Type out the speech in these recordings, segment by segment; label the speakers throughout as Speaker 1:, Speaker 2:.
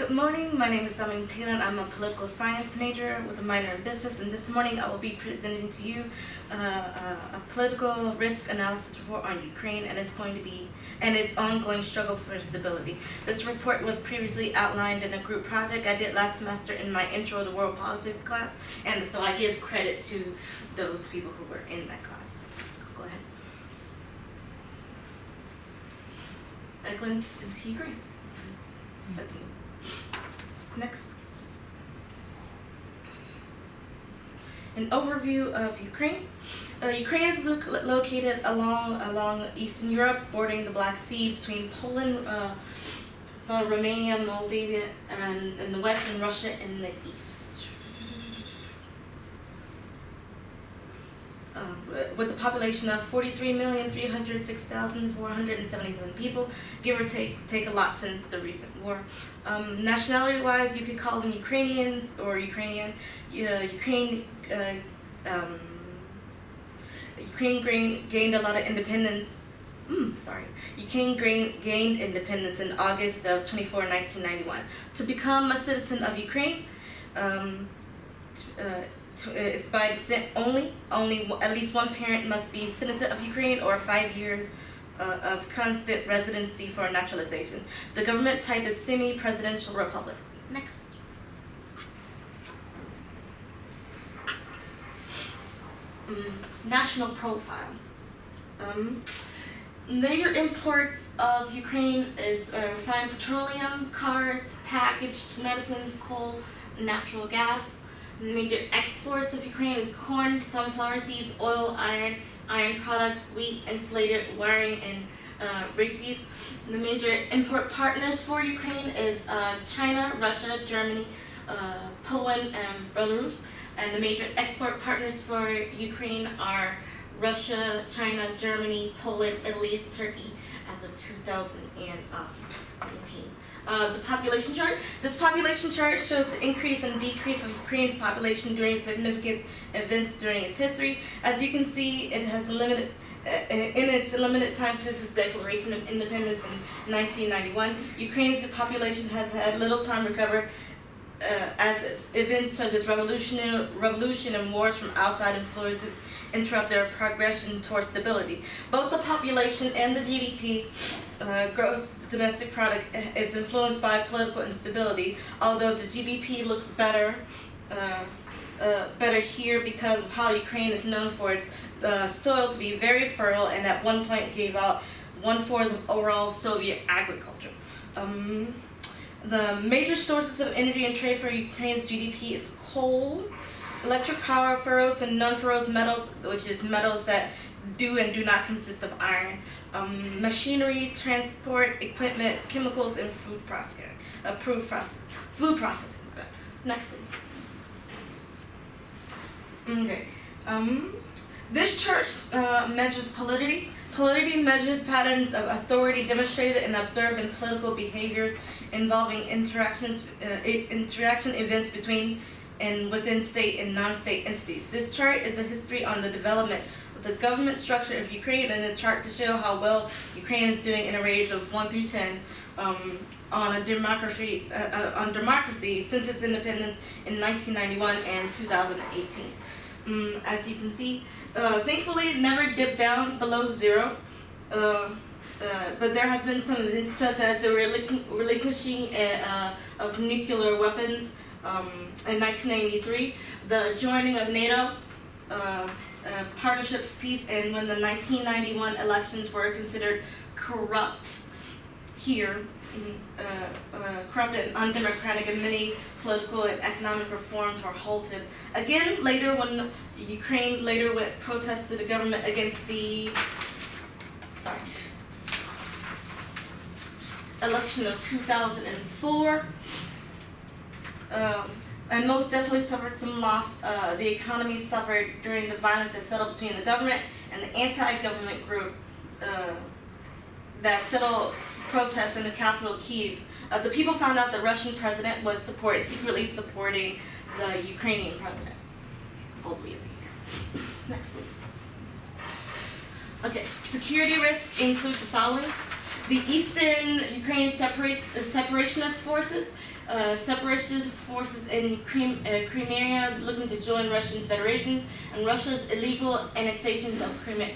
Speaker 1: Good morning, my name is Dominique and I'm a political science major with a minor in business, and this morning I will be presenting to you a political risk analysis report on Ukraine and its ongoing struggle for stability. This report was previously outlined in a group project I did last semester in my Intro to World Politics class, and so I give credit to those people who were in that class. Go ahead. A glimpse into Ukraine. Second. Next. An overview of Ukraine. Ukraine is located along Eastern Europe, bordering the Black Sea between Poland, Romania, Moldavia, and in the west, and Russia in the east. With a population of 43,306,477 people, give or take a lot since the recent war. Nationality-wise, you could call them Ukrainians or Ukrainian. Ukraine gained a lot of independence. Ukraine gained independence in August of 1991. To become a citizen of Ukraine, it's by descent only. At least one parent must be citizen of Ukraine or 5 years of constant residency for naturalization. The government type is semi-presidential republic. Next. National profile. Major imports of Ukraine is refined petroleum, cars, packaged medicines, coal, natural gas. Major exports of Ukraine is corn, sunflower seeds, oil, iron products, wheat, insulated wiring, and rapeseed. The major import partners for Ukraine is China, Russia, Germany, Poland, and Belarus. And the major export partners for Ukraine are Russia, China, Germany, Poland, Italy, Turkey as of 2018. The population chart. This population chart shows the increase and decrease of Ukraine's population during significant events during its history. As you can see, it has in its limited time since its declaration of independence in 1991. Ukraine's population has had little time to recover as events such as revolution and wars from outside influences interrupt their progression towards stability. Both the population and the GDP, gross domestic product, is influenced by political instability, although the GDP looks better here because of how Ukraine is known for its soil to be very fertile, and at one point gave out 1/4 of overall Soviet agriculture. The major sources of energy and trade for Ukraine's GDP is coal, electric power, ferrous and non-ferrous metals, which is metals that do and do not consist of iron, machinery, transport, equipment, chemicals, and food processing. Next, please. Okay. This chart measures polity. Polity measures patterns of authority demonstrated and observed in political behaviors involving interaction events between and within state and non-state entities. This chart is a history on the development of the government structure of Ukraine, and a chart to show how well Ukraine is doing in a range of 1 through 10 on democracy since its independence in 1991 and 2018. As you can see, thankfully it never dipped down below 0. But there has been some events such as the relinquishing of nuclear weapons in 1993, the joining of NATO, Partnership for Peace, and when the 1991 elections were considered corrupt corrupt and undemocratic, and many political and economic reforms were halted. Again, later when Ukraine went protest to the government against the election of 2004, and most definitely suffered some loss. The economy suffered during the violence that settled between the government and the anti-government group that settled protests in the capital, Kyiv. The people found out the Russian president was secretly supporting the Ukrainian president. All the way over here. Next, please. Okay, security risks include the following. The Eastern Ukraine Separationist Forces. Separatist forces in Crimea looking to join Russian Federation, and Russia's illegal annexations of Crimea.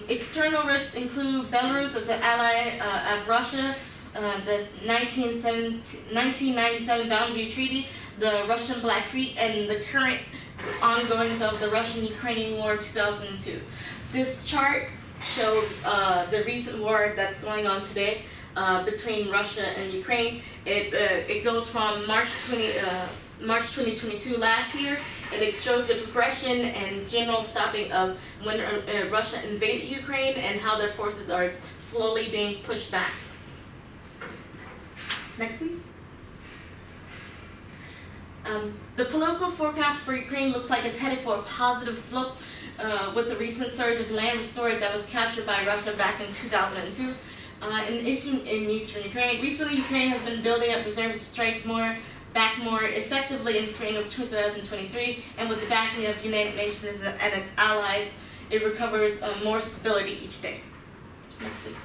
Speaker 1: External risks include Belarus as an ally of Russia, the 1997 boundary treaty, the Russian Black Fleet, and the current ongoings of the Russian-Ukrainian War 2002. This chart shows the recent war that's going on today between Russia and Ukraine. It goes from March 2022 last year, and it shows the progression and general stopping of when Russia invaded Ukraine and how their forces are slowly being pushed back. Next, please. The political forecast for Ukraine looks like it's headed for a positive slope with the recent surge of land restored that was captured by Russia back in 2002. In eastern Ukraine, recently Ukraine has been building up reserves to strike back more effectively in the spring of 2023, and with the backing of United Nations and its allies, it recovers more stability each day. Next, please.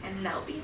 Speaker 1: And that'll be it.